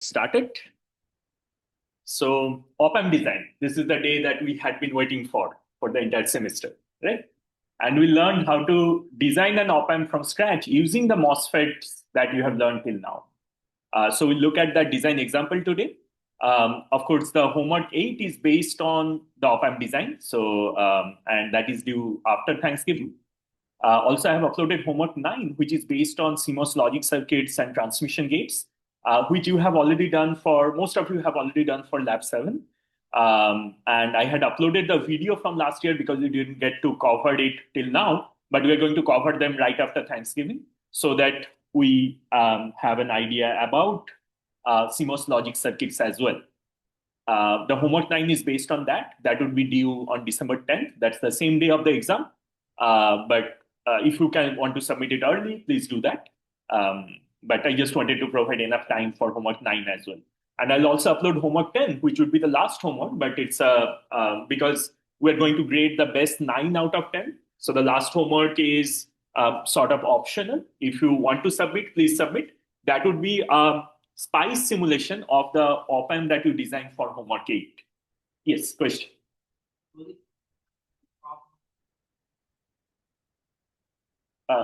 Started. So op-amp design, this is the day that we had been waiting for the entire semester, right? And we learned how to design an op-amp from scratch using the MOSFETs that you have learned till now. So we'll look at that design example today. Of course, the homework 8 is based on the op-amp design. So, and that is due after Thanksgiving. Also, I have uploaded homework 9, which is based on CMOS logic circuits and transmission gates, which you have already done for, most of you have already done for lab 7. And I had uploaded the video from last year because we didn't get to cover it till now, but we're going to cover them right after Thanksgiving so that we have an idea about CMOS logic circuits as well. The homework 9 is based on that. That would be due on December 10th. That's the same day of the exam. But if you want to submit it early, please do that. But I just wanted to provide enough time for homework 9 as well. And I'll also upload homework 10, which would be the last homework, but it's because we're going to grade the best 9 out of 10. So the last homework is sort of optional. If you want to submit, please submit. That would be a SPICE simulation of the op-amp that you designed for homework 8. Yes, question.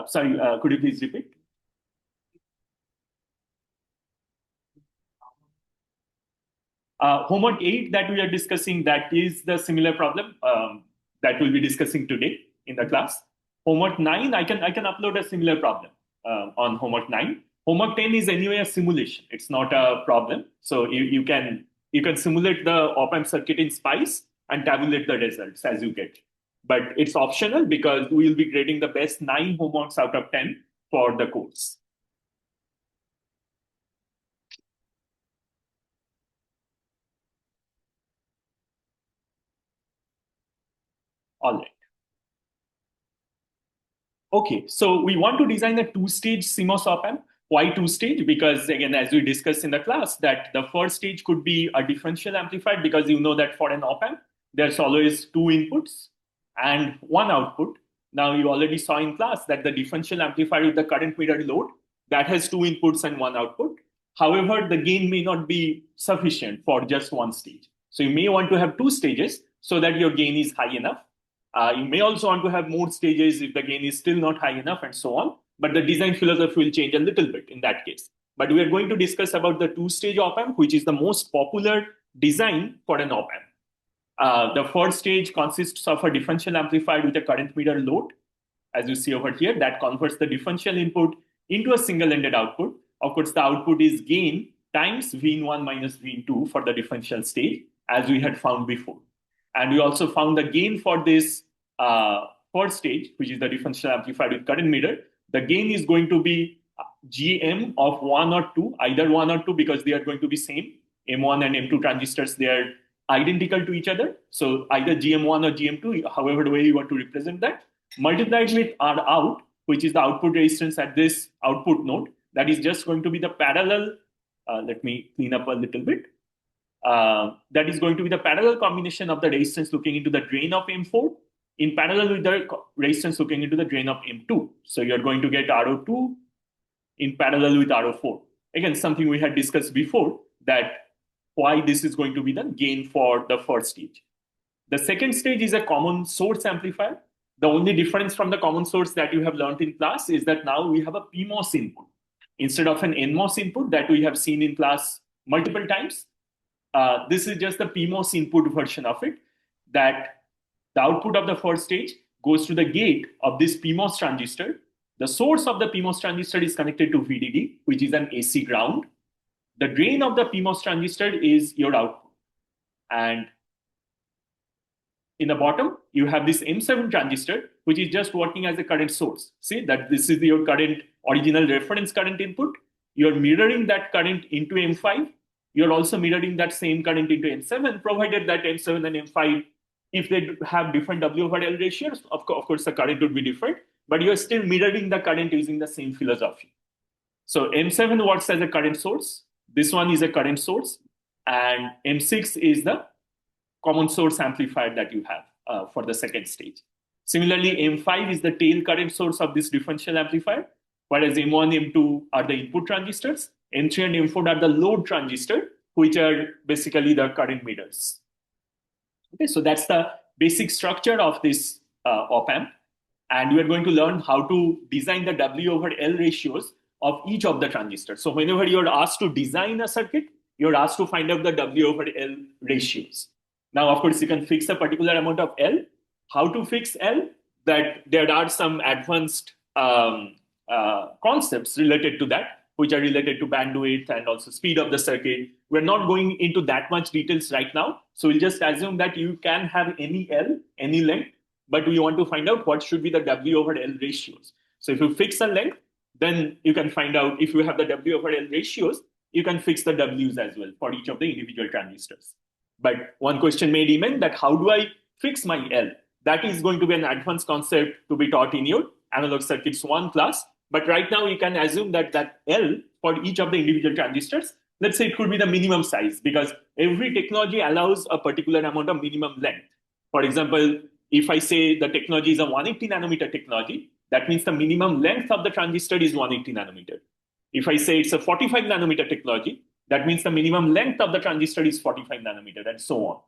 Sorry, could you please repeat? Homework 8 that we are discussing, that is the similar problem that we'll be discussing today in the class. Homework 9, I can upload a similar problem on homework 9. Homework 10 is anyway a simulation. It's not a problem. So you can simulate the op-amp circuit in SPICE and tabulate the results as you get. But it's optional because we'll be grading the best 9 homeworks out of 10 for the course. All right. Okay, so we want to design a two-stage CMOS op-amp. Why two-stage? Because again, as we discussed in the class, that the first stage could be a differential amplifier because you know that for an op-amp, there's always 2 inputs and 1 output. Now you already saw in class that the differential amplifier with the current mirror load, that has 2 inputs and 1 output. However, the gain may not be sufficient for just 1 stage. So you may want to have 2 stages so that your gain is high enough. You may also want to have more stages if the gain is still not high enough and so on. But the design philosophy will change a little bit in that case. But we are going to discuss about the two-stage op-amp, which is the most popular design for an op-amp. The first stage consists of a differential amplifier with a current mirror load, as you see over here, that converts the differential input into a single-ended output. Of course, the output is gain times Vin1 minus Vin2 for the differential stage, as we had found before. And we also found the gain for this first stage, which is the differential amplifier with current mirror. The gain is going to be GM of 1 or 2, either 1 or 2, because they are going to be same. M1 and M2 transistors, they are identical to each other. So either GM1 or GM2, however the way you want to represent that, multiplied with R out, which is the output resistance at this output node. That is just going to be the parallel. Let me clean up a little bit. That is going to be the parallel combination of the resistance looking into the drain of M4 in parallel with the resistance looking into the drain of M2. So you're going to get RO2 in parallel with RO4. Again, something we had discussed before, that why this is going to be the gain for the first stage. The second stage is a common source amplifier. The only difference from the common source that you have learned in class is that now we have a PMOS input instead of an NMOS input that we have seen in class multiple times. This is just the PMOS input version of it, that the output of the first stage goes to the gate of this PMOS transistor. The source of the PMOS transistor is connected to VDD, which is an AC ground. The drain of the PMOS transistor is your output. And in the bottom, you have this M7 transistor, which is just working as a current source. See that this is your current original reference current input. You're mirroring that current into M5. You're also mirroring that same current into M7, provided that M7 and M5, if they have different W over L ratios, of course, the current would be different, but you're still mirroring the current using the same philosophy. So M7 works as a current source. This one is a current source. And M6 is the common source amplifier that you have for the second stage. Similarly, M5 is the tail current source of this differential amplifier, whereas M1, M2 are the input transistors. M3 and M4 are the load transistor, which are basically the current meters. Okay, so that's the basic structure of this op-amp. And we are going to learn how to design the W over L ratios of each of the transistors. So whenever you're asked to design a circuit, you're asked to find out the W over L ratios. Now, of course, you can fix a particular amount of L. How to fix L? That there are some advanced concepts related to that, which are related to bandwidth and also speed of the circuit. We're not going into that much details right now. So we'll just assume that you can have any L, any length, but we want to find out what should be the W over L ratios. So if you fix a length, then you can find out if you have the W over L ratios, you can fix the Ws as well for each of the individual transistors. But one question may remain that how do I fix my L? That is going to be an advanced concept to be taught in your analog circuits 1 class. But right now you can assume that L for each of the individual transistors, let's say it could be the minimum size, because every technology allows a particular amount of minimum length. For example, if I say the technology is a 180 nanometer technology, that means the minimum length of the transistor is 180 nanometer. If I say it's a 45 nanometer technology, that means the minimum length of the transistor is 45 nanometer, and so on.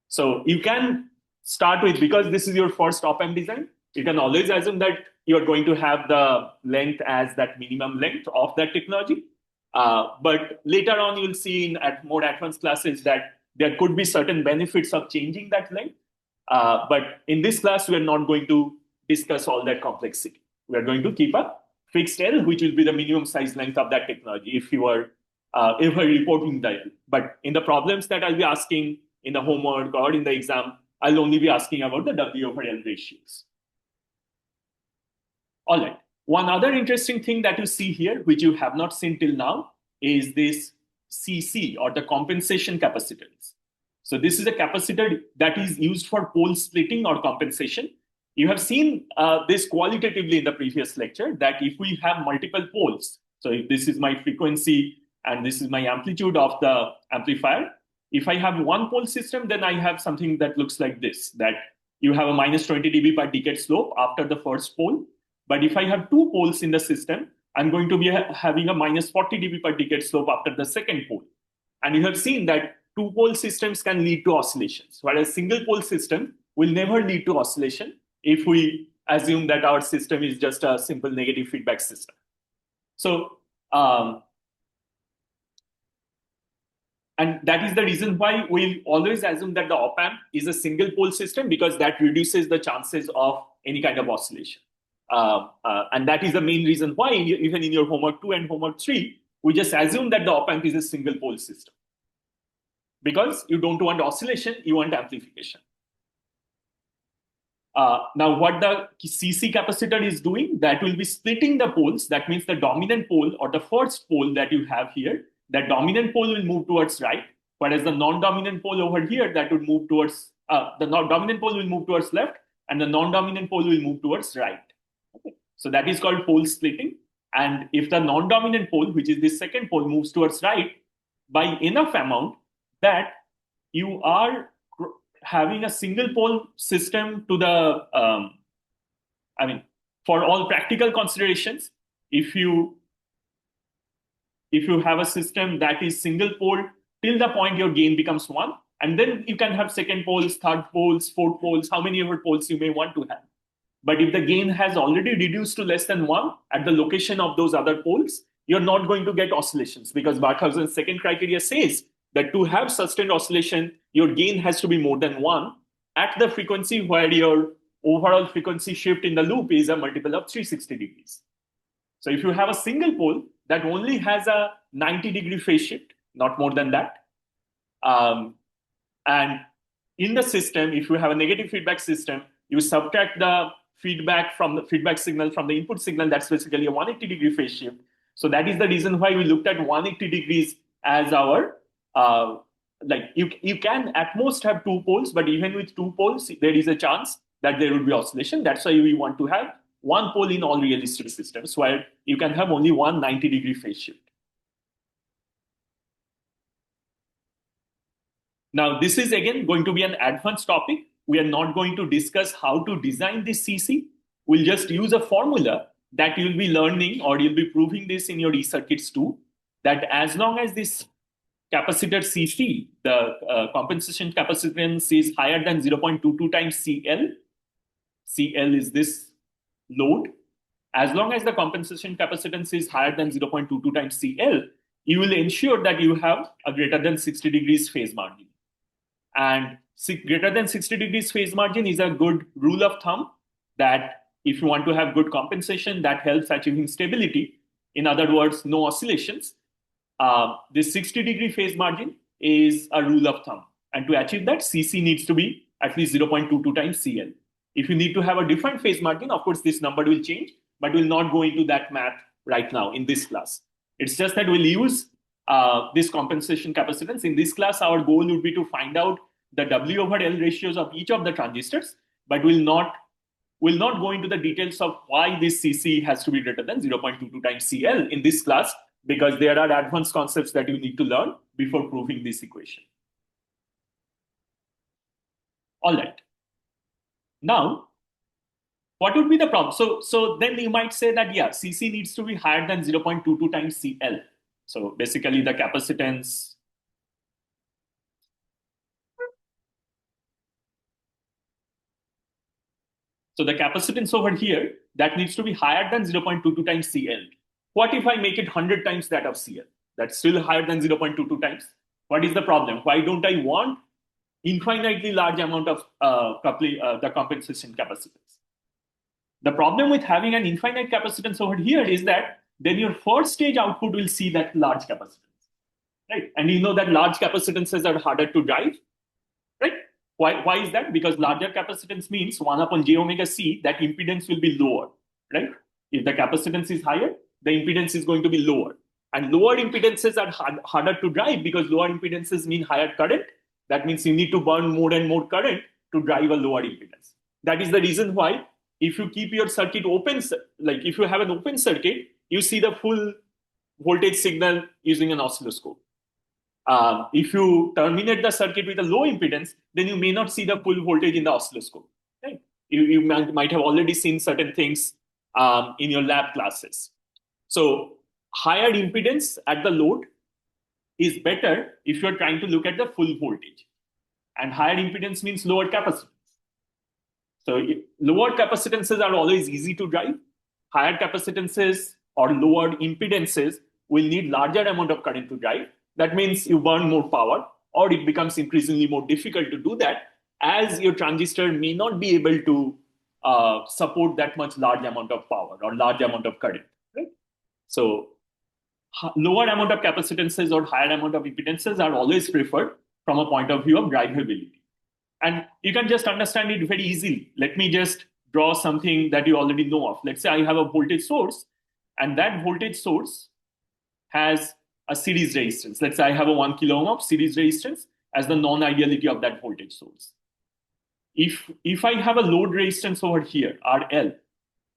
So you can start with, because this is your first op-amp design, you can always assume that you're going to have the length as that minimum length of that technology. But later on, you'll see at more advanced classes that there could be certain benefits of changing that length. But in this class, we are not going to discuss all that complexity. We are going to keep a fixed L, which will be the minimum size length of that technology if you are ever reporting that. But in the problems that I'll be asking in the homework or in the exam, I'll only be asking about the W over L ratios. All right. One other interesting thing that you see here, which you have not seen till now, is this CC, or the compensation capacitance. So this is a capacitor that is used for pole splitting or compensation. You have seen this qualitatively in the previous lecture, that if we have multiple poles, so if this is my frequency and this is my amplitude of the amplifier, if I have one pole system, then I have something that looks like this, that you have a minus 20 dB per decade slope after the first pole. But if I have two poles in the system, I'm going to be having a minus 40 dB per decade slope after the second pole. And you have seen that two pole systems can lead to oscillations, whereas single pole system will never lead to oscillation if we assume that our system is just a simple negative feedback system. So, and that is the reason why we'll always assume that the op-amp is a single pole system, because that reduces the chances of any kind of oscillation. And that is the main reason why even in your homework 2 and homework 3, we just assume that the op-amp is a single pole system. Because you don't want oscillation, you want amplification. Now, what the CC capacitor is doing, that will be splitting the poles. That means the dominant pole, or the first pole that you have here, that dominant pole will move towards right, whereas the non-dominant pole over here, that would move towards, the dominant pole will move towards left, and the non-dominant pole will move towards right. Okay. So that is called pole splitting. And if the non-dominant pole, which is the second pole, moves towards right by enough amount, that you are having a single pole system to the, for all practical considerations, if you have a system that is single pole till the point your gain becomes 1, and then you can have second poles, third poles, fourth poles, how many ever poles you may want to have. But if the gain has already reduced to less than 1 at the location of those other poles, you're not going to get oscillations, because Barkhausen's second criteria says that to have sustained oscillation, your gain has to be more than 1 at the frequency where your overall frequency shift in the loop is a multiple of 360 degrees. So if you have a single pole that only has a 90-degree phase shift, not more than that, and in the system, if you have a negative feedback system, you subtract the feedback from the feedback signal from the input signal, that's basically a 180-degree phase shift. So that is the reason why we looked at 180 degrees as our, you can at most have 2 poles, but even with 2 poles, there is a chance that there will be oscillation. That's why we want to have 1 pole in all realistic systems, where you can have only one 90-degree phase shift. Now, this is again going to be an advanced topic. We are not going to discuss how to design this CC. We'll just use a formula that you'll be learning, or you'll be proving this in your eCircuits 2, that as long as this capacitor CC, the compensation capacitance is higher than 0.22 times CL, CL is this load. As long as the compensation capacitance is higher than 0.22 times CL, you will ensure that you have a greater than 60 degrees phase margin. And greater than 60 degrees phase margin is a good rule of thumb that if you want to have good compensation, that helps achieving stability. In other words, no oscillations. This 60-degree phase margin is a rule of thumb. And to achieve that, CC needs to be at least 0.22 times CL. If you need to have a different phase margin, of course, this number will change, but we'll not go into that math right now in this class. It's just that we'll use this compensation capacitance. In this class, our goal would be to find out the W over L ratios of each of the transistors, but we'll not go into the details of why this CC has to be greater than 0.22 times CL in this class, because there are advanced concepts that you need to learn before proving this equation. All right. Now, what would be the problem? So then you might say that, yeah, CC needs to be higher than 0.22 times CL. So basically the capacitance. So the capacitance over here, that needs to be higher than 0.22 times CL. What if I make it 100 times that of CL? That's still higher than 0.22 times. What is the problem? Why don't I want infinitely large amount of the compensation capacitance? The problem with having an infinite capacitance over here is that then your first stage output will see that large capacitance, right? And you know that large capacitances are harder to drive, right? Why is that? Because larger capacitance means 1 upon j omega c, that impedance will be lower, right? If the capacitance is higher, the impedance is going to be lower. And lower impedances are harder to drive because lower impedances mean higher current. That means you need to burn more and more current to drive a lower impedance. That is the reason why if you keep your circuit open, like if you have an open circuit, you see the full voltage signal using an oscilloscope. If you terminate the circuit with a low impedance, then you may not see the full voltage in the oscilloscope. Right? You might have already seen certain things in your lab classes. So higher impedance at the load is better if you're trying to look at the full voltage. And higher impedance means lower capacitance. So lower capacitances are always easy to drive. Higher capacitances or lower impedances will need larger amount of current to drive. That means you burn more power, or it becomes increasingly more difficult to do that as your transistor may not be able to support that much large amount of power or large amount of current. Right? So lower amount of capacitances or higher amount of impedances are always preferred from a point of view of drivability. And you can just understand it very easily. Let me just draw something that you already know of. Let's say I have a voltage source, and that voltage source has a series resistance. Let's say I have a 1 kilo ohm of series resistance as the non-ideality of that voltage source. If I have a load resistance over here, RL,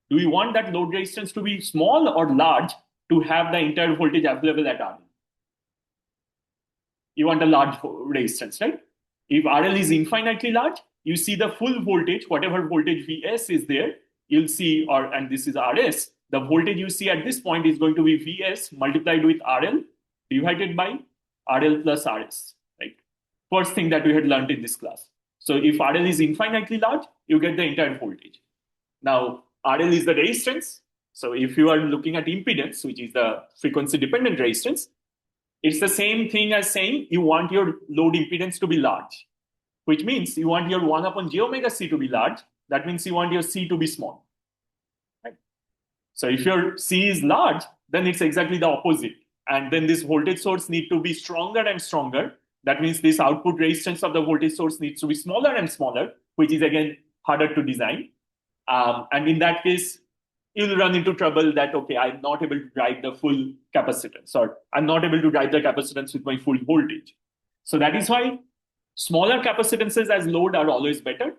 do we want that load resistance to be small or large to have the entire voltage available at RL? You want a large resistance, right? If RL is infinitely large, you see the full voltage, whatever voltage Vs is there, you'll see, and this is Rs, the voltage you see at this point is going to be Vs multiplied with RL divided by RL plus Rs, right? First thing that we had learned in this class. So if RL is infinitely large, you get the entire voltage. Now, RL is the resistance. So if you are looking at impedance, which is the frequency dependent resistance, it's the same thing as saying you want your load impedance to be large, which means you want your 1 upon j omega c to be large. That means you want your c to be small. Right? So if your c is large, then it's exactly the opposite. And then this voltage source needs to be stronger and stronger. That means this output resistance of the voltage source needs to be smaller and smaller, which is again harder to design. And in that case, you'll run into trouble that, okay, I'm not able to drive the full capacitance, or I'm not able to drive the capacitance with my full voltage. So that is why smaller capacitances as load are always better.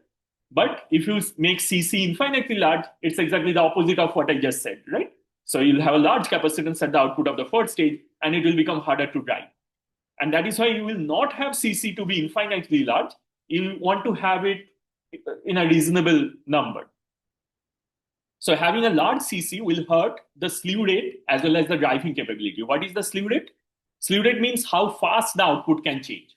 But if you make CC infinitely large, it's exactly the opposite of what I just said, right? So you'll have a large capacitance at the output of the first stage, and it will become harder to drive. And that is why you will not have CC to be infinitely large. You want to have it in a reasonable number. So having a large CC will hurt the slew rate as well as the driving capability. What is the slew rate? Slew rate means how fast the output can change.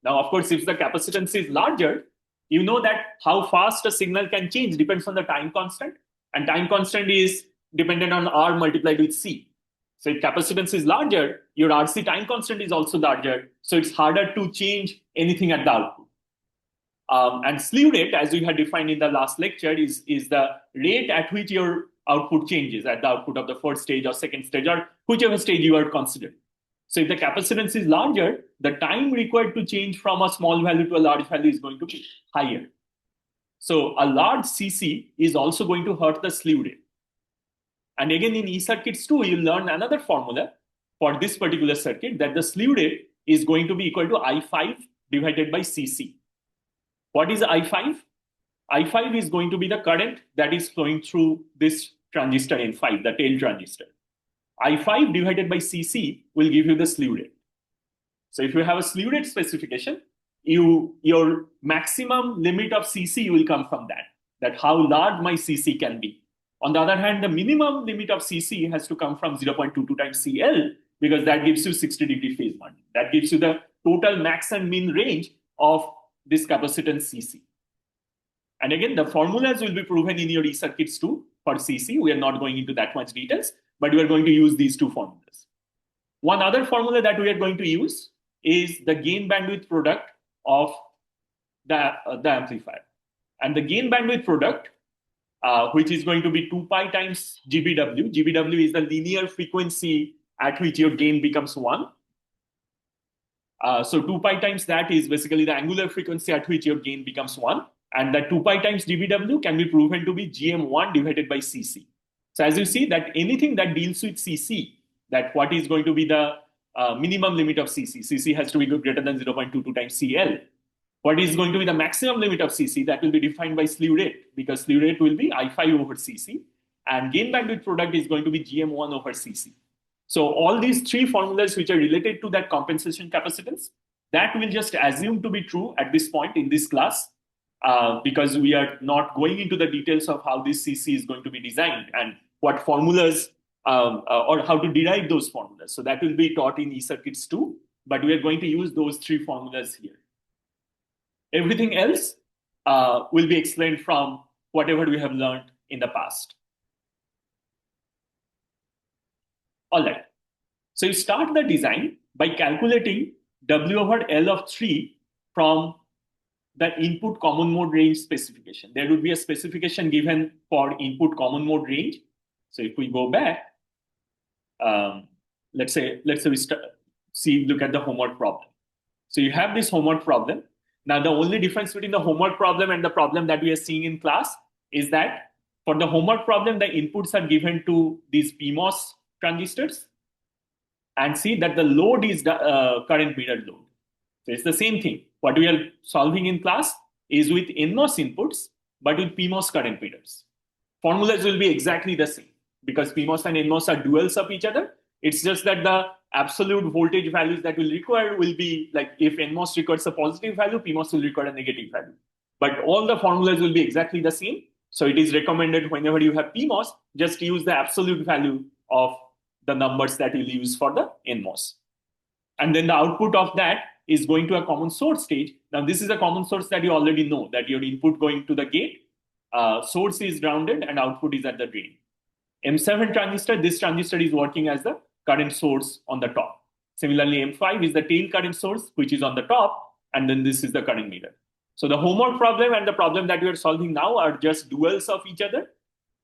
Now, of course, if the capacitance is larger, you know that how fast a signal can change depends on the time constant, and time constant is dependent on R multiplied with C. So if capacitance is larger, your RC time constant is also larger, so it's harder to change anything at the output. And slew rate, as we had defined in the last lecture, is the rate at which your output changes at the output of the first stage or second stage or whichever stage you are considering. So if the capacitance is larger, the time required to change from a small value to a large value is going to be higher. So a large CC is also going to hurt the slew rate. And again, in E-circuits too, you'll learn another formula for this particular circuit, that the slew rate is going to be equal to I5 divided by CC. What is I5? I5 is going to be the current that is flowing through this transistor N5, the tail transistor. I5 divided by CC will give you the slew rate. So if you have a slew rate specification, your maximum limit of CC will come from that how large my CC can be. On the other hand, the minimum limit of CC has to come from 0.22 times CL, because that gives you 60-degree phase margin. That gives you the total max and min range of this capacitance CC. And again, the formulas will be proven in your E-circuits too for CC. We are not going into that much details, but we are going to use these two formulas. One other formula that we are going to use is the gain bandwidth product of the amplifier. And the gain bandwidth product, which is going to be 2 pi times GBW. GBW is the linear frequency at which your gain becomes 1. So 2 pi times that is basically the angular frequency at which your gain becomes 1. And that 2 pi times GBW can be proven to be GM1 divided by CC. So as you see, that anything that deals with CC, that what is going to be the minimum limit of CC, CC has to be greater than 0.22 times CL. What is going to be the maximum limit of CC, that will be defined by slew rate, because slew rate will be I5 over CC, and gain bandwidth product is going to be GM1 over CC. So all these three formulas which are related to that compensation capacitance, that will just assume to be true at this point in this class, because we are not going into the details of how this CC is going to be designed and what formulas or how to derive those formulas. So that will be taught in E-circuits too, but we are going to use those three formulas here. Everything else will be explained from whatever we have learned in the past. All right. So you start the design by calculating W over L of 3 from the input common mode range specification. There would be a specification given for input common mode range. So if we go back, let's say we look at the homework problem. So you have this homework problem. Now, the only difference between the homework problem and the problem that we are seeing in class is that for the homework problem, the inputs are given to these PMOS transistors, and see that the load is the current mirror load. So it's the same thing. What we are solving in class is with NMOS inputs, but with PMOS current mirrors. Formulas will be exactly the same because PMOS and NMOS are duals of each other. It's just that the absolute voltage values that will require will be like if NMOS requires a positive value, PMOS will require a negative value. But all the formulas will be exactly the same. So it is recommended whenever you have PMOS, just use the absolute value of the numbers that you'll use for the NMOS. And then the output of that is going to a common source stage. Now, this is a common source that you already know, that your input going to the gate, source is grounded and output is at the drain. M7 transistor, this transistor is working as the current source on the top. Similarly, M5 is the tail current source, which is on the top, and then this is the current mirror. So the homework problem and the problem that we are solving now are just duals of each other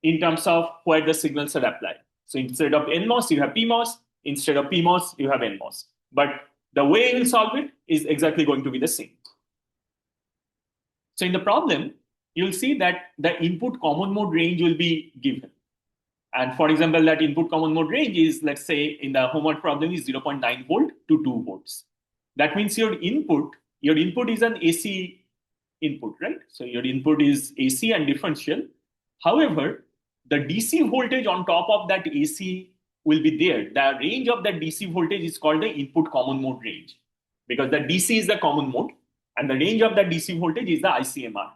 in terms of where the signals are applied. So instead of NMOS, you have PMOS. Instead of PMOS, you have NMOS. But the way you will solve it is exactly going to be the same. So in the problem, you'll see that the input common mode range will be given. And for example, that input common mode range is, let's say in the homework problem is 0.9 volt to 2 volts. That means your input is an AC input, right? So your input is AC and differential. However, the DC voltage on top of that AC will be there. The range of that DC voltage is called the input common mode range, because the DC is the common mode and the range of that DC voltage is the ICMR.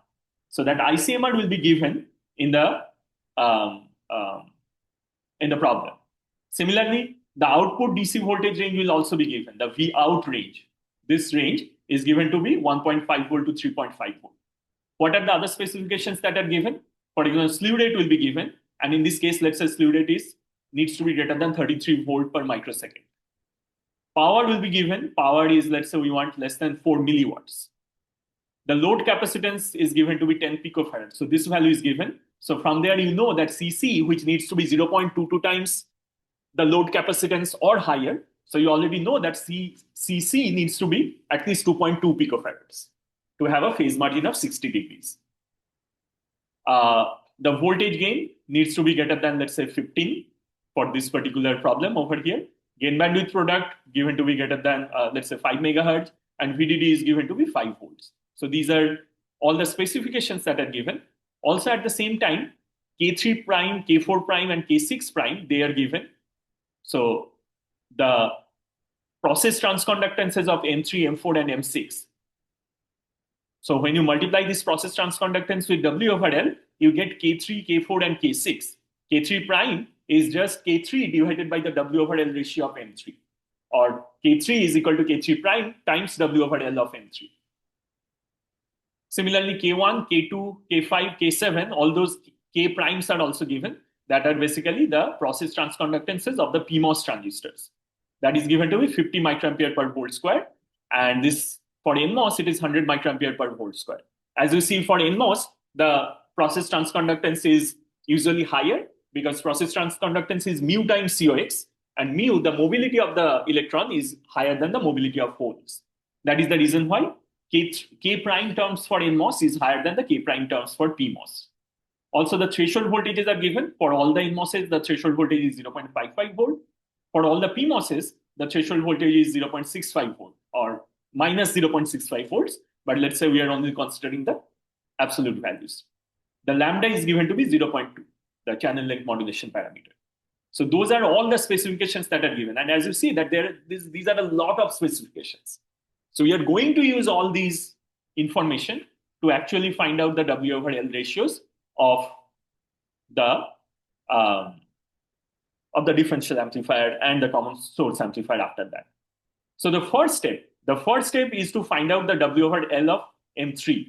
So that ICMR will be given in the problem. Similarly, The output DC voltage range will also be given, the V out range. This range is given to be 1.5 volt to 3.5 volt. What are the other specifications that are given? For example, slew rate will be given. And in this case, let's say slew rate needs to be greater than 33 volt per microsecond. Power will be given. Power is, let's say we want less than 4 milliwatts. The load capacitance is given to be 10 picofarad. So this value is given. So from there, you know that CC, which needs to be 0.22 times the load capacitance or higher. So you already know that CC needs to be at least 2.2 picofarads to have a phase margin of 60 degrees. The voltage gain needs to be greater than, let's say, 15 for this particular problem over here. Gain bandwidth product given to be greater than, let's say, 5 megahertz, and VDD is given to be 5 volts. So these are all the specifications that are given. Also at the same time, K3 prime, K4 prime, and K6 prime, they are given. So the process transconductances of M3, M4, and M6. So when you multiply this process transconductance with W over L, you get K3, K4, and K6. K3 prime is just K3 divided by the W over L ratio of M3. Or K3 is equal to K3 prime times W over L of M3. Similarly, K1, K2, K5, K7, all those K primes are also given. That are basically the process transconductances of the PMOS transistors. That is given to be 50 microampere per volt square. And this, for NMOS, it is 100 microampere per volt square. As you see for NMOS, the process transconductance is usually higher because process transconductance is mu times COX. And mu, the mobility of the electron, is higher than the mobility of holes. That is the reason why K prime terms for NMOS is higher than the K prime terms for PMOS. Also, the threshold voltages are given. For all the NMOSes, the threshold voltage is 0.55 volt. For all the PMOSes, the threshold voltage is 0.65 volt or minus 0.65 volts. But let's say we are only considering the absolute values. The lambda is given to be 0.2, the channel length modulation parameter. So those are all the specifications that are given. And as you see, that these are a lot of specifications. So we are going to use all these information to actually find out the W over L ratios of the differential amplifier and the common source amplifier after that. So the first step is to find out the W over L of M3,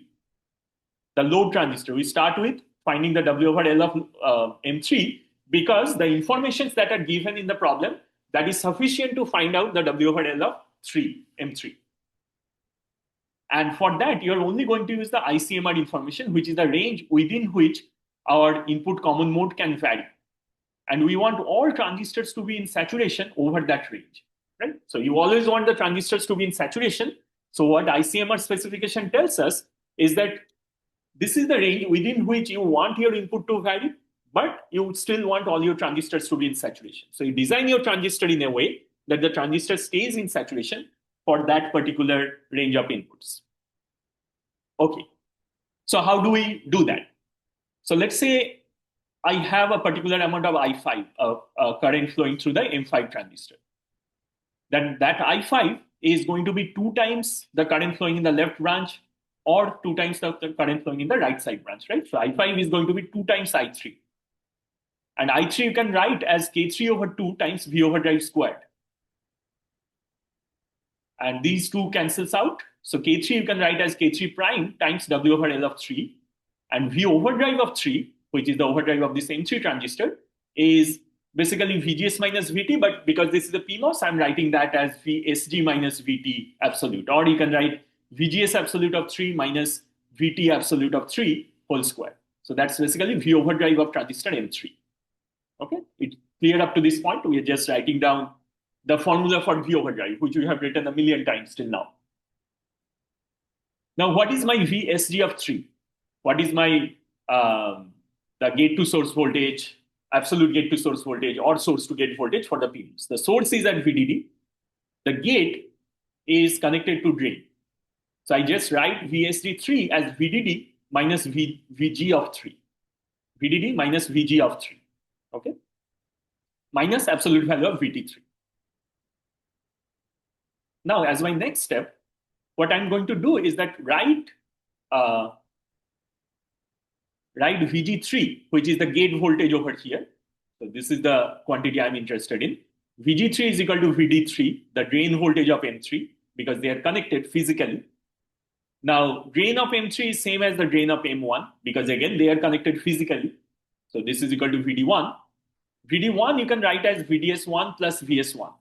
the load transistor. We start with finding the W over L of M3 because the informations that are given in the problem, that is sufficient to find out the W over L of M3. And for that, you're only going to use the ICMR information, which is the range within which our input common mode can vary. And we want all transistors to be in saturation over that range, right? So you always want the transistors to be in saturation. So what ICMR specification tells us is that this is the range within which you want your input to vary, but you still want all your transistors to be in saturation. So you design your transistor in a way that the transistor stays in saturation for that particular range of inputs. Okay, so how do we do that? So let's say I have a particular amount of I5, current flowing through the M5 transistor. That I5 is going to be 2 times the current flowing in the left branch or 2 times the current flowing in the right side branch, right? So I5 is going to be 2 times I3. And I3 you can write as K3 over 2 times V overdrive squared. And these two cancels out. So K3 you can write as K3 prime times W over L of 3. And V overdrive of 3, which is the overdrive of this M3 transistor, is basically VGS minus VT. But because this is a PMOS, I'm writing that as VSG minus VT absolute. Or you can write VGS absolute of 3 minus VT absolute of 3 whole square. So that's basically V overdrive of transistor M3. Okay, it's clear up to this point. We are just writing down the formula for V overdrive, which we have written a million times till now. Now, what is my VSG of 3? What is my the gate to source voltage, absolute gate to source voltage, or source to gate voltage for the PMOS? The source is at VDD. The gate is connected to drain. So I just write VSG 3 as VDD minus VG of 3. VDD minus VG of 3. Okay? Minus absolute value of VT3. Now, as my next step, what I'm going to do is that write VG3, which is the gate voltage over here. So this is the quantity I'm interested in. VG3 is equal to VD3, the drain voltage of M3, because they are connected physically. Now, drain of M3 is same as the drain of M1, because again, they are connected physically. So this is equal to VD1. VD1 you can write as VDS1 plus VS1.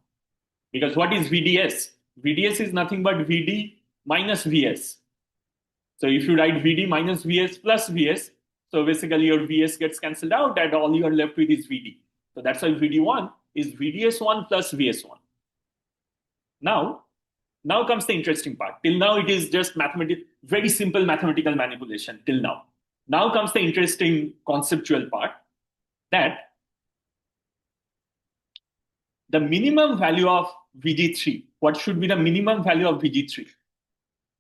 Because what is VDS? VDS is nothing but VD minus VS. So if you write VD minus VS plus VS, so basically your VS gets cancelled out and all you are left with is VD. So that's why VD1 is VDS1 plus VS1. Now comes the interesting part. Till now it is just very simple mathematical manipulation till now. Now comes the interesting conceptual part, that the minimum value of VG3, what should be the minimum value of VG3?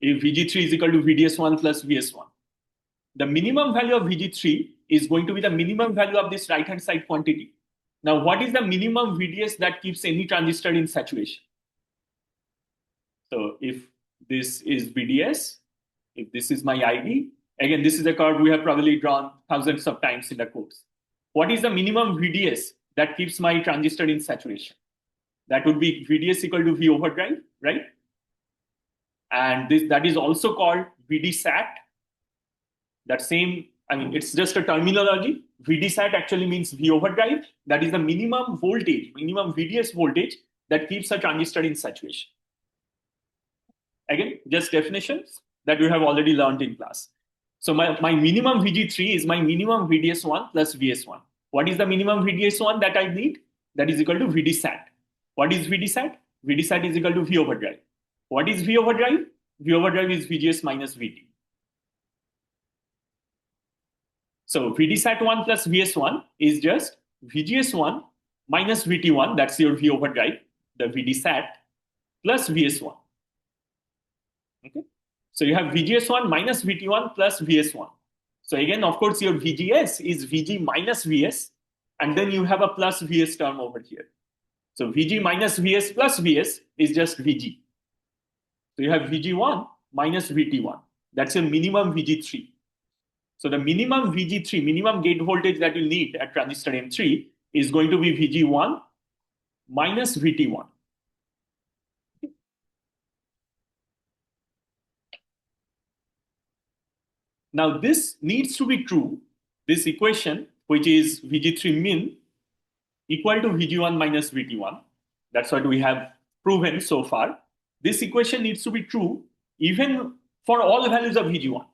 If VG3 is equal to VDS1 plus VS1, the minimum value of VG3 is going to be the minimum value of this right-hand side quantity. Now, what is the minimum VDS that keeps any transistor in saturation? So if this is VDS, if this is my ID, again, this is a curve we have probably drawn thousands of times in the course. What is the minimum VDS that keeps my transistor in saturation? That would be VDS equal to V overdrive, right? And that is also called VDSat. That same, it's just a terminology. VDSat actually means V overdrive. That is the minimum voltage, minimum VDS voltage that keeps a transistor in saturation. Again, just definitions that you have already learned in class. So my minimum VG3 is my minimum VDS1 plus VS1. What is the minimum VDS1 that I need? That is equal to VDSat. What is VDSat? VDSat is equal to V overdrive. What is V overdrive? V overdrive is VGS minus VT. So VDSat1 plus VS1 is just VGS1 minus VT1, that's your V overdrive, the VDSat, plus VS1. Okay. So you have VGS1 minus VT1 plus VS1. So again, of course, your VGS is VG minus VS, and then you have a plus VS term over here. So VG minus VS plus VS is just VG. So you have VG1 minus VT1. That's your minimum VG3. So the minimum VG3, minimum gate voltage that you need at transistor M3 is going to be VG1 minus VT1. Now this needs to be true. This equation, which is VG3 min equal to VG1 minus VT1. That's what we have proven so far. This equation needs to be true even for all the values of VG1.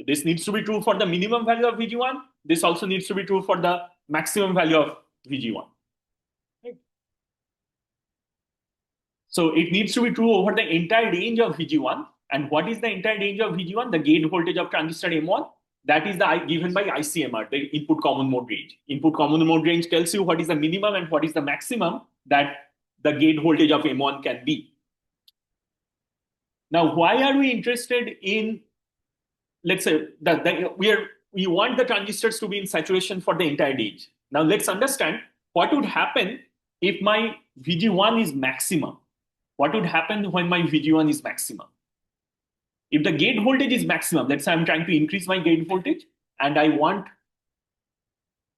This needs to be true for the minimum value of VG1. This also needs to be true for the maximum value of VG1. Right? So it needs to be true over the entire range of VG1. And what is the entire range of VG1? The gate voltage of transistor M1. That is given by ICMR, the input common mode range. Input common mode range tells you what is the minimum and what is the maximum that the gate voltage of M1 can be. Now, why are we interested in, let's say, we want the transistors to be in saturation for the entire range. Now, let's understand what would happen if my VG1 is maximum. What would happen when my VG1 is maximum? If the gate voltage is maximum, let's say I'm trying to increase my gate voltage and I want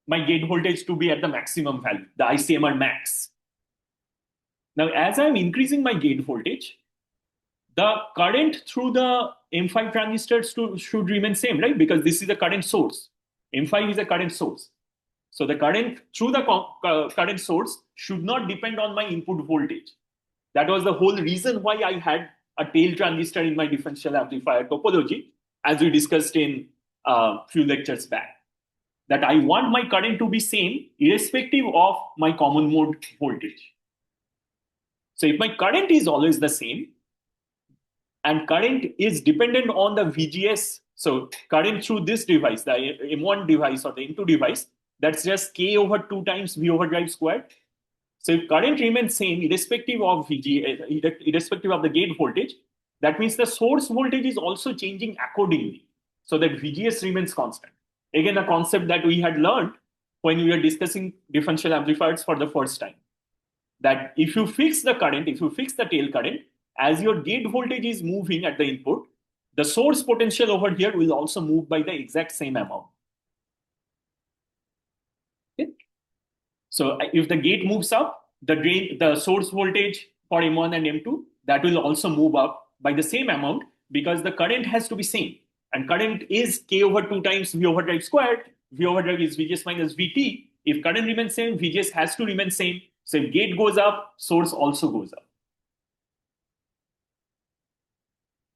my gate voltage to be at the maximum value, the ICMR max. Now, as I'm increasing my gate voltage, the current through the M5 transistors should remain same, right? Because this is a current source. M5 is a current source. So the current through the current source should not depend on my input voltage. That was the whole reason why I had a tail transistor in my differential amplifier topology, as we discussed in a few lectures back. That I want my current to be same irrespective of my common mode voltage. So if my current is always the same, and current is dependent on the VGS, so current through this device, the M1 device or the M2 device, that's just K over 2 times V overdrive squared. So if current remains same irrespective of irrespective of the gate voltage, that means the source voltage is also changing accordingly, so that VGS remains constant. Again, a concept that we had learned when we were discussing differential amplifiers for the first time. That if you fix the current, if you fix the tail current, as your gate voltage is moving at the input, the source potential over here will also move by the exact same amount. Okay? So if the gate moves up, the source voltage for M1 and M2, that will also move up by the same amount because the current has to be same. And current is K over 2 times V overdrive squared. V overdrive is VGS minus VT. If current remains same, VGS has to remain same. So if gate goes up, source also goes up.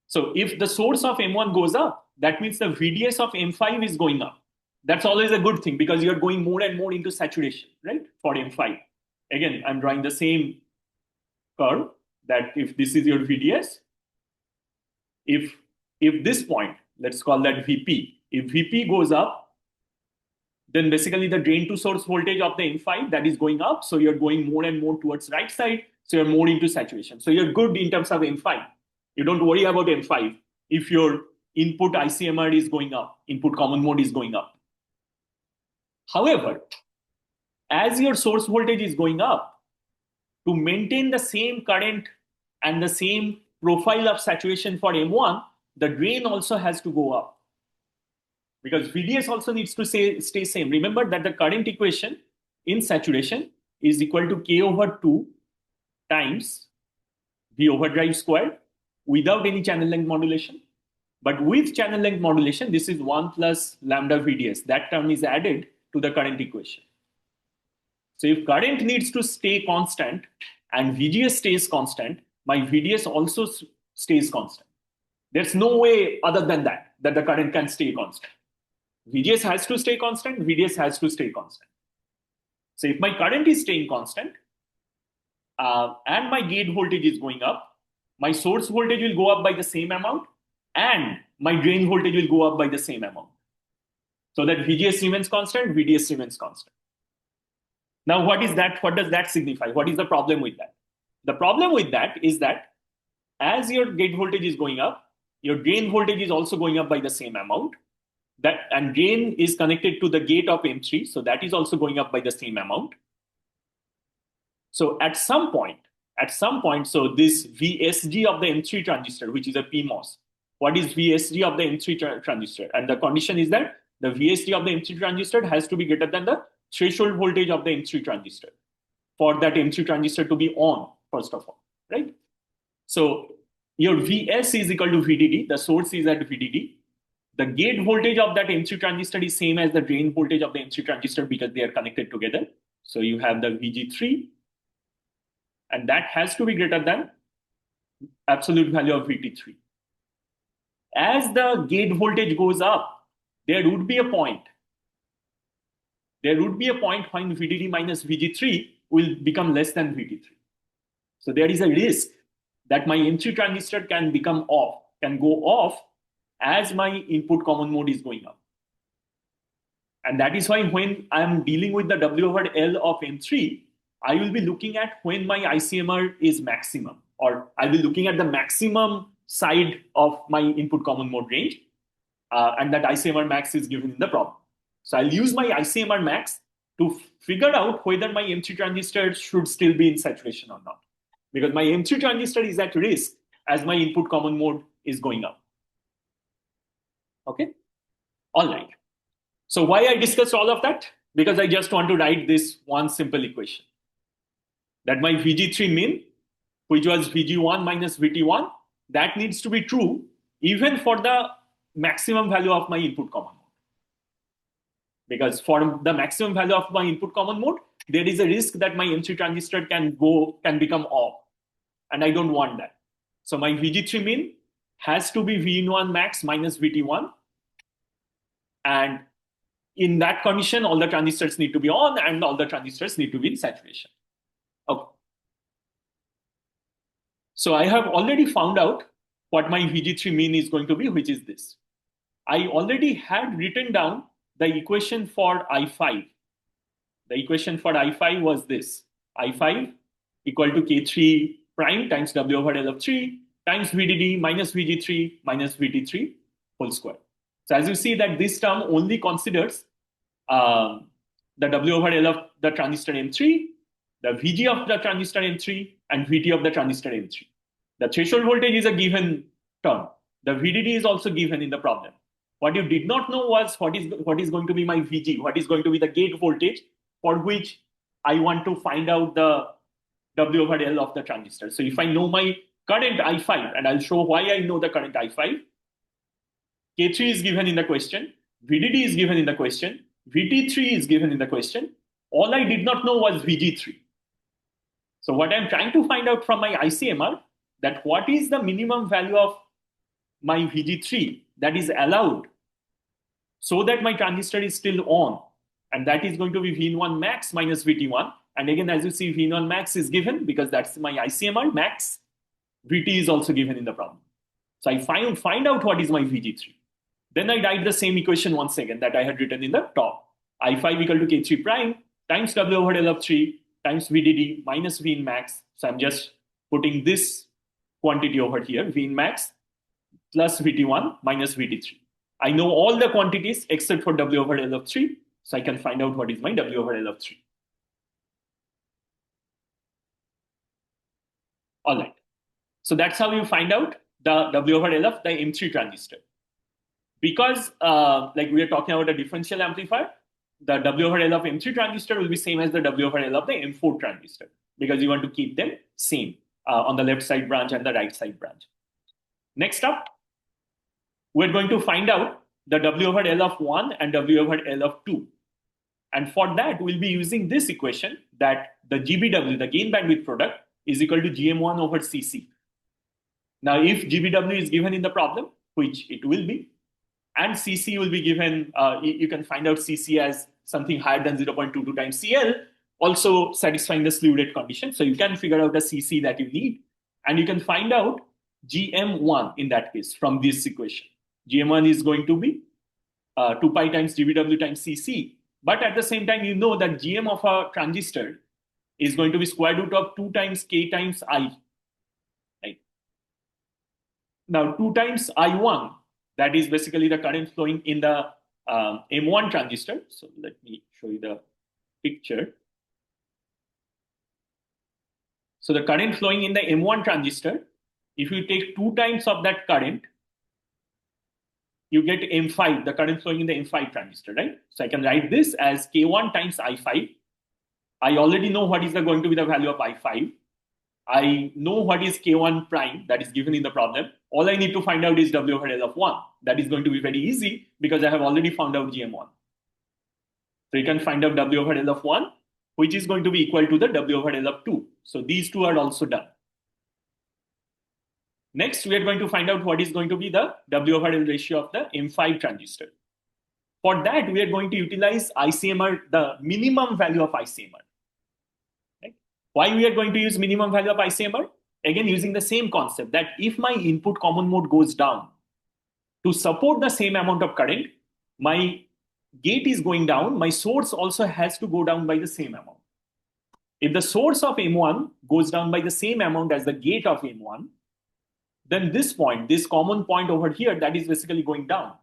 So if the source of M1 goes up, that means the VDS of M5 is going up. That's always a good thing because you're going more and more into saturation, right? For M5. Again, I'm drawing the same curve that if this is your VDS, if this point, let's call that VP, if VP goes up, then basically the drain to source voltage of the M5 that is going up. So you're going more and more towards right side. So you're more into saturation. So you're good in terms of M5. You don't worry about M5 if your input ICMR is going up, input common mode is going up. However, as your source voltage is going up, to maintain the same current and the same profile of saturation for M1, the drain also has to go up. Because VDS also needs to stay same. Remember that the current equation in saturation is equal to K over 2 times V overdrive squared without any channel length modulation. But with channel length modulation, this is 1 plus lambda VDS. That term is added to the current equation. So if current needs to stay constant and VGS stays constant, my VDS also stays constant. There's no way other than that the current can stay constant. VGS has to stay constant, VDS has to stay constant. So if my current is staying constant and my gate voltage is going up, my source voltage will go up by the same amount and my drain voltage will go up by the same amount. So that VGS remains constant, VDS remains constant. Now, what is that? What does that signify? What is the problem with that? The problem with that is that as your gate voltage is going up, your drain voltage is also going up by the same amount. And drain is connected to the gate of M3, so that is also going up by the same amount. So at some point, so this VSG of the M3 transistor, which is a PMOS, what is VSG of the M3 transistor? And the condition is that the VSG of the M3 transistor has to be greater than the threshold voltage of the M3 transistor for that M3 transistor to be on, first of all, right? So your VS is equal to VDD, the source is at VDD. The gate voltage of that M3 transistor is same as the drain voltage of the M3 transistor because they are connected together. So you have the VG3, and that has to be greater than absolute value of VT3. As the gate voltage goes up, there would be a point. There would be a point when VDD minus VG3 will become less than VT3. So there is a risk that my M3 transistor can become off, can go off as my input common mode is going up. And that is why when I'm dealing with the W over L of M3, I will be looking at when my ICMR is maximum, or I'll be looking at the maximum side of my input common mode range, and that ICMR max is given in the problem. So I'll use my ICMR max to figure out whether my M3 transistor should still be in saturation or not. Because my M3 transistor is at risk as my input common mode is going up. Okay? All right. So why I discussed all of that? Because I just want to write this one simple equation. That my VG3 min, which was VG1 minus VT1, that needs to be true even for the maximum value of my input common mode. Because for the maximum value of my input common mode, there is a risk that my M3 transistor can become off. And I don't want that. So my VG3 min has to be V1 max minus VT1. And in that condition, all the transistors need to be on and all the transistors need to be in saturation. Okay. So I have already found out what my VG3 min is going to be, which is this. I already had written down the equation for I5. The equation for I5 was this. I5 equal to K3 prime times W over L of 3 times VDD minus VG3 minus VT3 whole square. So as you see that this term only considers the W over L of the transistor M3, the VG of the transistor M3, and VT of the transistor M3. The threshold voltage is a given term. The VDD is also given in the problem. What you did not know was what is going to be my VG, what is going to be the gate voltage for which I want to find out the W over L of the transistor. So if I know my current I5, and I'll show why I know the current I5, K3 is given in the question, VDD is given in the question, VT3 is given in the question. All I did not know was VG3. So what I'm trying to find out from my ICMR, that what is the minimum value of my VG3 that is allowed so that my transistor is still on. And that is going to be V1 max minus VT1. And again, as you see, V1 max is given because that's my ICMR max. VT is also given in the problem. So I find out what is my VG3. Then I write the same equation once again that I had written in the top. I5 equal to K3 prime times W over L of 3 times VDD minus V in max. So I'm just putting this quantity over here, V in max plus VT1 minus VT3. I know all the quantities except for W over L of 3. So I can find out what is my W over L of 3. All right. So that's how you find out the W over L of the M3 transistor. Because like we are talking about a differential amplifier, the W over L of M3 transistor will be same as the W over L of the M4 transistor because you want to keep them same on the left side branch and the right side branch. Next up, we're going to find out the W over L of 1 and W over L of 2. And for that, we'll be using this equation that the GBW, the gain bandwidth product, is equal to GM1 over CC. Now, if GBW is given in the problem, which it will be, and CC will be given, you can find out CC as something higher than 0.22 times CL, also satisfying the slew rate condition. So you can figure out the CC that you need, and you can find out GM1 in that case from this equation. GM1 is going to be 2 pi times GBW times CC. But at the same time, you know that GM of a transistor is going to be square root of 2 times K times I. Right? Now, 2 times I1, that is basically the current flowing in the M1 transistor. So let me show you the picture. So the current flowing in the M1 transistor, if you take 2 times of that current, you get M5, the current flowing in the M5 transistor, right? So I can write this as K1 times I5. I already know what is going to be the value of I5. I know what is K1 prime that is given in the problem. All I need to find out is W over L of 1. That is going to be very easy because I have already found out GM1. So you can find out W over L of 1, which is going to be equal to the W over L of 2. So these two are also done. Next, we are going to find out what is going to be the W over L ratio of the M5 transistor. For that, we are going to utilize ICMR, the minimum value of ICMR. Right? Why we are going to use minimum value of ICMR? Again, using the same concept that if my input common mode goes down, to support the same amount of current, my gate is going down, my source also has to go down by the same amount. If the source of M1 goes down by the same amount as the gate of M1, then this point, this common point over here, that is basically going down.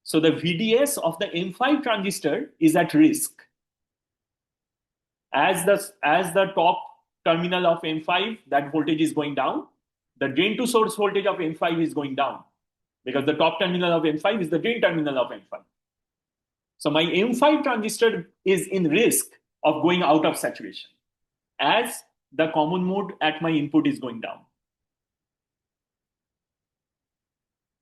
So the VDS of the M5 transistor is at risk. As the top terminal of M5, that voltage is going down, the drain to source voltage of M5 is going down because the top terminal of M5 is the drain terminal of M5. So my M5 transistor is in risk of going out of saturation as the common mode at my input is going down.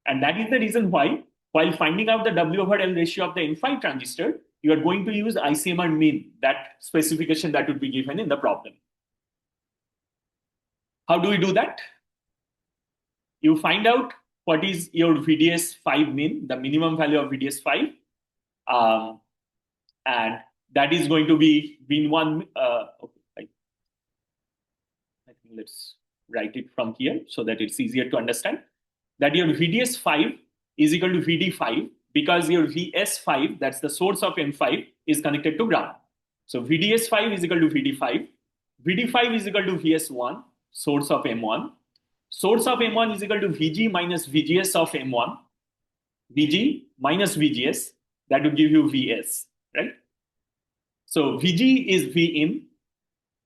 And that is the reason why, while finding out the W over L ratio of the M5 transistor, you are going to use ICMR min, that specification that would be given in the problem. How do we do that? You find out what is your VDS5 min, the minimum value of VDS5. And that is going to be Vin1. Okay, I think let's write it from here so that it's easier to understand. That your VDS5 is equal to VD5 because your VS5, that's the source of M5, is connected to ground. So VDS5 is equal to VD5. VD5 is equal to VS1, source of M1. Source of M1 is equal to VG minus VGS of M1. VG minus VGS, that would give you VS, right? So VG is V in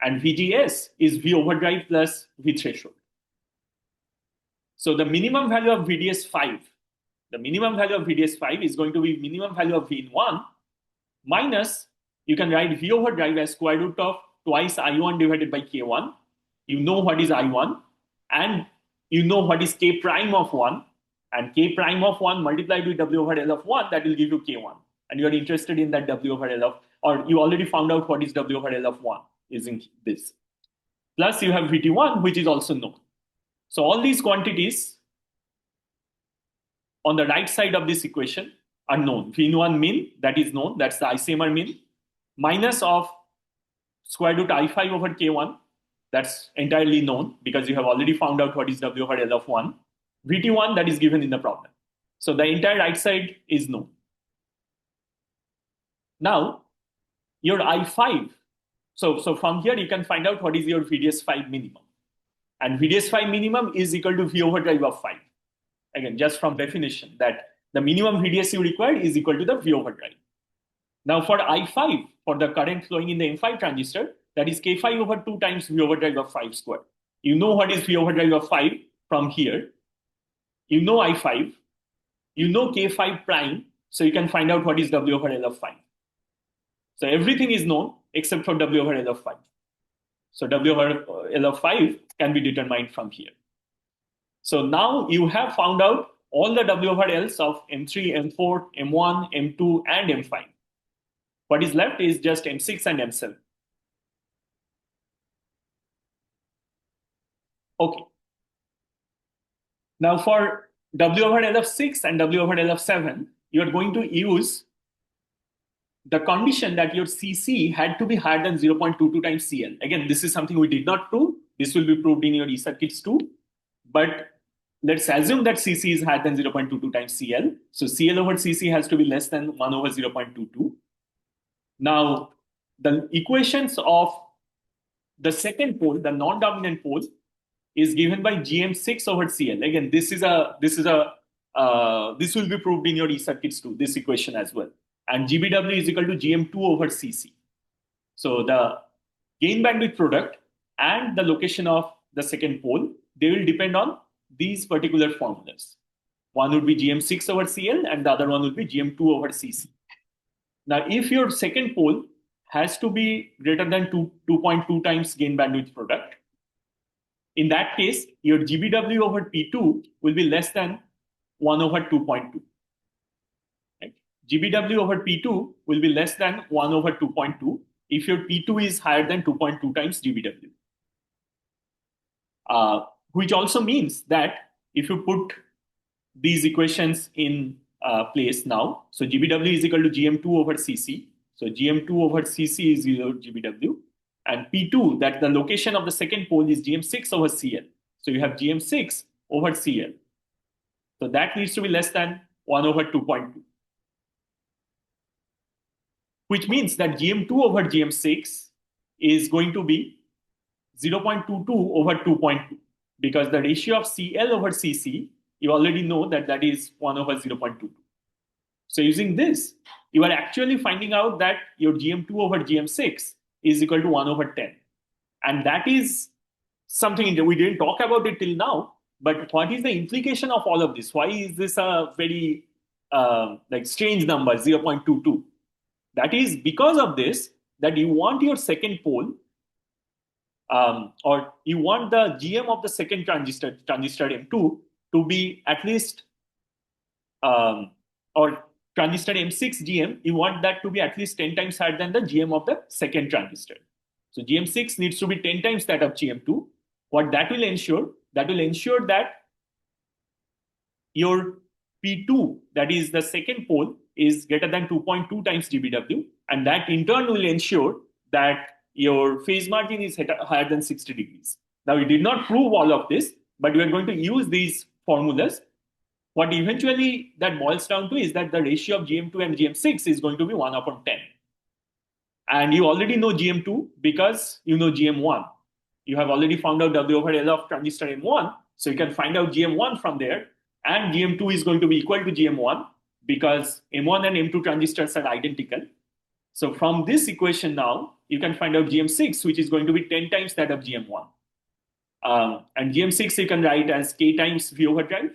and VGS is V overdrive plus V threshold. So the minimum value of VDS5, the minimum value of VDS5 is going to be minimum value of V in 1 minus, you can write V overdrive as square root of twice I1 divided by K1 you know what is I1, and you know what is K prime of 1, and K prime of 1 multiplied with W over L of 1, that will give you K1. And you are interested in that W over L of, or you already found out what is W over L of 1 using this. Plus you have VT1, which is also known. So all these quantities on the right side of this equation are known. V1 mean, that is known, that's the ICMR mean, minus of square root I5 over K1, that's entirely known because you have already found out what is W over L of 1. VT1, that is given in the problem. So the entire right side is known. Now, your I5, so from here you can find out what is your VDS5 minimum. And VDS5 minimum is equal to V over drive of 5. Again, just from definition, that the minimum VDS you require is equal to the V over drive. Now for I5, for the current flowing in the M5 transistor, that is K5 over 2 times V over drive of 5 square. You know what is V over drive of 5 from here. You know I5. You know K5 prime, so you can find out what is W over L of 5. So everything is known except for W over L of 5. So W over L of 5 can be determined from here. So now you have found out all the W over Ls of M3, M4, M1, M2, and M5. What is left is just M6 and M7. Okay. Now for W over L of 6 and W over L of 7, you are going to use the condition that your CC had to be higher than 0.22 times CL. Again, this is something we did not prove. This will be proved in your eCircuits too. But let's assume that CC is higher than 0.22 times CL. So CL over CC has to be less than 1 over 0.22. Now, the equations of the second pole, the non-dominant pole, is given by GM6 over CL. Again, this will be proved in your eCircuits too, this equation as well. And GBW is equal to GM2 over CC. So the gain bandwidth product and the location of the second pole, they will depend on these particular formulas. One would be GM6 over CL and the other one would be GM2 over CC. Now, if your second pole has to be greater than 2.2 times gain bandwidth product, in that case, your GBW over P2 will be less than 1 over 2.2. Right? GBW over P2 will be less than 1 over 2.2 if your P2 is higher than 2.2 times GBW. Which also means that if you put these equations in place now, so GBW is equal to GM2 over CC. So GM2 over CC is your GBW. And P2, that the location of the second pole, is GM6 over CL. So you have GM6 over CL. So that needs to be less than 1 over 2.2. Which means that GM2 over GM6 is going to be 0.22 over 2.2. Because the ratio of CL over CC, you already know that that is 1 over 0.22. So using this, you are actually finding out that your GM2 over GM6 is equal to 1 over 10. And that is something that we didn't talk about it till now, but what is the implication of all of this? Why is this a very strange number, 0.22? That is because of this, that you want your second pole, or you want the GM of the second transistor M2 to be at least, or transistor M6 GM, you want that to be at least 10 times higher than the GM of the second transistor. So GM6 needs to be 10 times that of GM2. What that will ensure? That will ensure that your P2, that is the second pole, is greater than 2.2 times GBW. And that in turn will ensure that your phase margin is higher than 60 degrees. Now, we did not prove all of this, but we are going to use these formulas. What eventually that boils down to is that the ratio of GM2 and GM6 is going to be 1 upon 10. And you already know GM2 because you know GM1. You have already found out W over L of transistor M1, so you can find out GM1 from there. And GM2 is going to be equal to GM1 because M1 and M2 transistors are identical. So from this equation now, you can find out GM6, which is going to be 10 times that of GM1. And GM6 you can write as K times V over drive.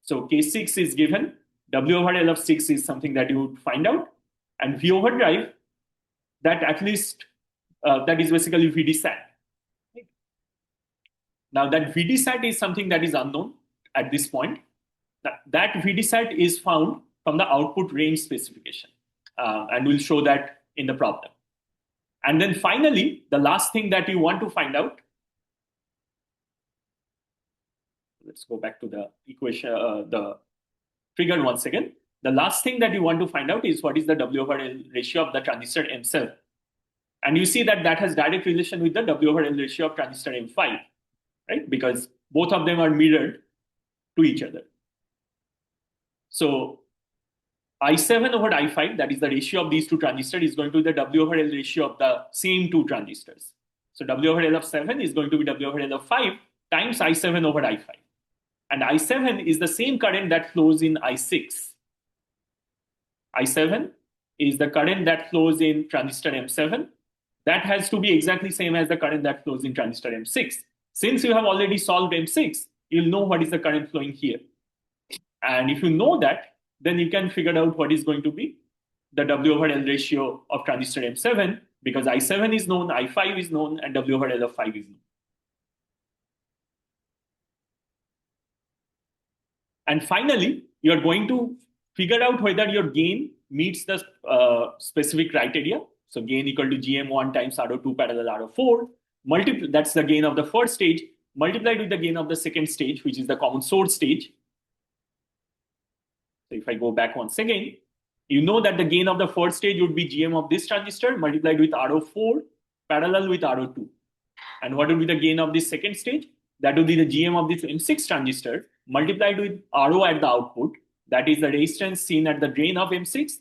So K6 is given, W over L of 6 is something that you would find out, and V over drive, that at least, that is basically VD sat. Now that VDSAT is something that is unknown at this point. That VDSAT is found from the output range specification. And we'll show that in the problem. And then finally, the last thing that you want to find out, let's go back to the equation, the figure once again. The last thing that you want to find out is what is the W over L ratio of the transistor M7. And you see that that has direct relation with the W over L ratio of transistor M5, right? Because both of them are mirrored to each other. So I7 over I5, that is the ratio of these two transistors, is going to be the W over L ratio of the same two transistors. So W over L of 7 is going to be W over L of 5 times I7 over I5. And I7 is the same current that flows in I6. I7 is the current that flows in transistor M7. That has to be exactly same as the current that flows in transistor M6. Since you have already solved M6, you'll know what is the current flowing here. And if you know that, then you can figure out what is going to be the W over L ratio of transistor M7, because I7 is known, I5 is known, and W over L of 5 is known. And finally, you're going to figure out whether your gain meets the specific criteria. So gain equal to GM1 times RO2 parallel RO4. That's the gain of the first stage, multiplied with the gain of the second stage, which is the common source stage. So if I go back once again, you know that the gain of the first stage would be GM of this transistor multiplied with RO4 parallel with RO2. And what would be the gain of this second stage? That would be the GM of this M6 transistor multiplied with RO at the output. That is the resistance seen at the drain of M6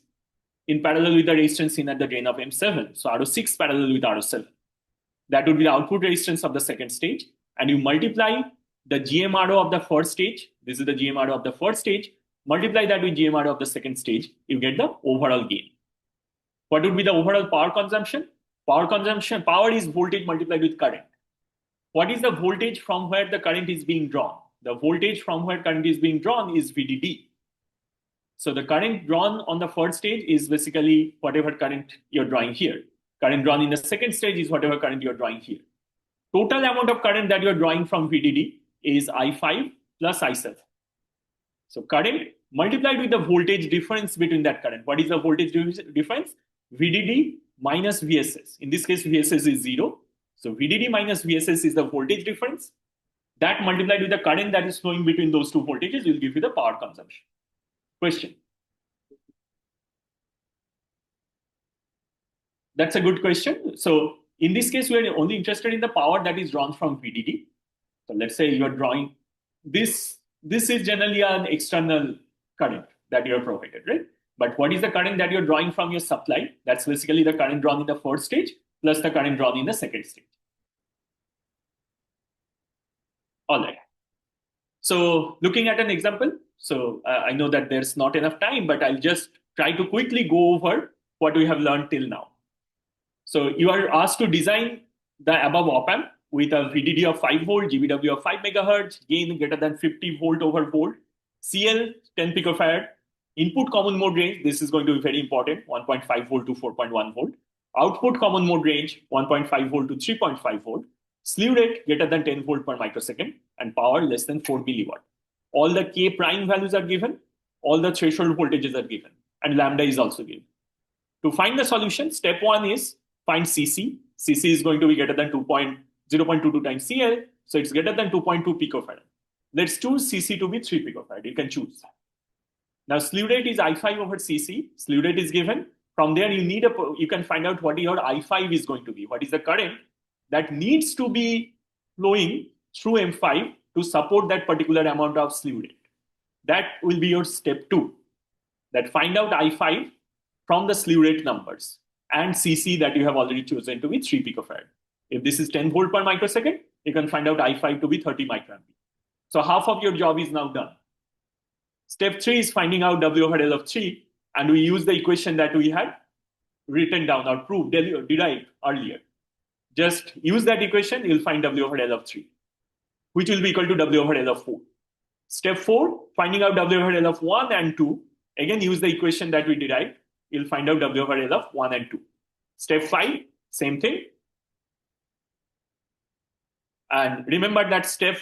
in parallel with the resistance seen at the drain of M7. So RO6 parallel with RO7. That would be the output resistance of the second stage. And you multiply the GMRO of the first stage. This is the GMRO of the first stage. Multiply that with GMRO of the second stage. You get the overall gain. What would be the overall power consumption? Power is voltage multiplied with current. What is the voltage from where the current is being drawn? The voltage from where current is being drawn is VDD. So the current drawn on the first stage is basically whatever current you're drawing here. Current drawn in the second stage is whatever current you're drawing here. Total amount of current that you're drawing from VDD is I5 plus I7. So current multiplied with the voltage difference between that current. What is the voltage difference? VDD minus VSS. In this case, VSS is 0. So VDD minus VSS is the voltage difference. That multiplied with the current that is flowing between those two voltages will give you the power consumption. Question? That's a good question. So in this case, we are only interested in the power that is drawn from VDD. So let's say you are drawing this. This is generally an external current that you are provided, right? But what is the current that you're drawing from your supply? That's basically the current drawn in the first stage plus the current drawn in the second stage. All right. So looking at an example, so I know that there's not enough time, but I'll just try to quickly go over what we have learned till now. So you are asked to design the above op-amp with a VDD of 5 volt, GVW of 5 megahertz, gain greater than 50 volt over volt, CL 10 picofarad, input common mode range, this is going to be very important, 1.5 volt to 4.1 volt, output common mode range, 1.5 volt to 3.5 volt, slew rate greater than 10 volt per microsecond, and power less than 4 milliwatt. All the K prime values are given, all the threshold voltages are given, and lambda is also given. To find the solution, step 1 is find CC. CC is going to be greater than 0.22 times CL, so it's greater than 2.2 picofarad. Let's choose CC to be 3 picofarad. You can choose. Now, slew rate is I5 over CC. Slew rate is given. From there, you can find out what your I5 is going to be. What is the current that needs to be flowing through M5 to support that particular amount of slew rate. That will be your step 2. That find out I5 from the slew rate numbers and CC that you have already chosen to be 3 picofarad. If this is 10 volt per microsecond, you can find out I5 to be 30 microampere. So half of your job is now done. Step 3 is finding out W over L of 3, and we use the equation that we had written down or proved, derived earlier. Just use that equation, you'll find W over L of 3, which will be equal to W over L of 4. Step 4, finding out W over L of 1 and 2. Again, use the equation that we derived. You'll find out W over L of 1 and 2. Step 5, same thing. And remember that step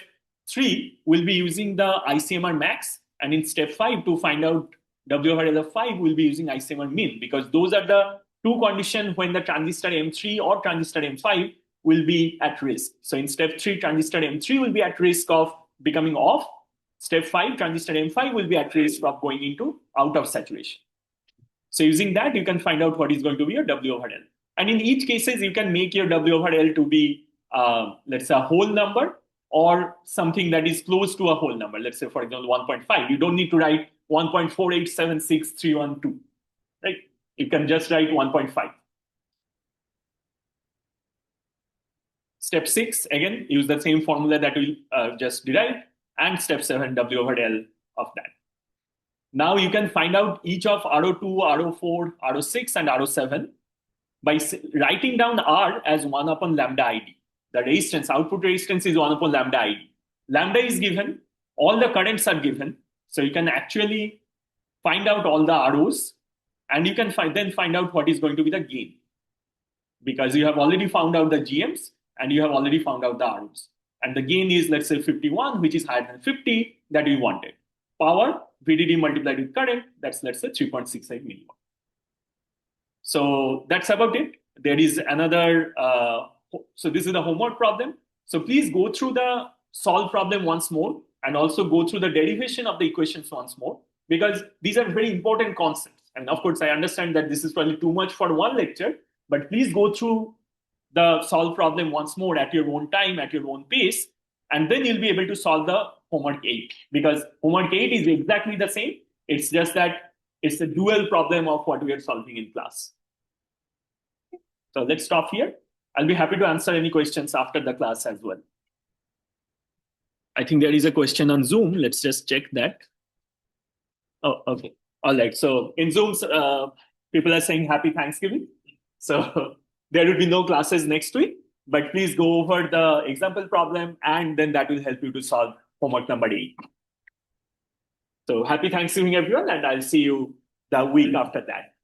3 will be using the ICMR max, and in step 5 to find out W over L of 5 will be using ICMR min, because those are the two conditions when the transistor M3 or transistor M5 will be at risk. So in step 3, transistor M3 will be at risk of becoming off. Step 5, transistor M5 will be at risk of going into out of saturation. So using that, you can find out what is going to be your W over L. And in each cases, you can make your W over L to be, let's say, a whole number or something that is close to a whole number. Let's say, for example, 1.5. You don't need to write 1.4876312, right? You can just write 1.5. Step 6, again, use the same formula that we just derived. And step 7, W over L of that. Now you can find out each of RO2, RO4, RO6, and RO7 by writing down R as 1 upon lambda ID. The resistance, output resistance is 1 upon lambda ID. Lambda is given, all the currents are given. So you can actually find out all the ROs, and you can then find out what is going to be the gain. Because you have already found out the GMs, and you have already found out the ROs. And the gain is, let's say, 51, which is higher than 50 that we wanted. Power, VDD multiplied with current, that's, let's say, 3.68 milliwatt. So that's about it. There is another, so this is the homework problem. So please go through the solve problem once more, and also go through the derivation of the equations once more, because these are very important concepts. And of course, I understand that this is probably too much for one lecture, but please go through the solve problem once more at your own time, at your own pace, and then you'll be able to solve the homework 8, because homework 8 is exactly the same. It's just that it's a dual problem of what we are solving in class. So let's stop here. I'll be happy to answer any questions after the class as well. I think there is a question on Zoom. Let's just check that. Oh, okay. All right. So in Zoom, people are saying Happy Thanksgiving. So there will be no classes next week, but please go over the example problem, and then that will help you to solve homework number 8. So happy Thanksgiving, everyone, and I'll see you the week after that.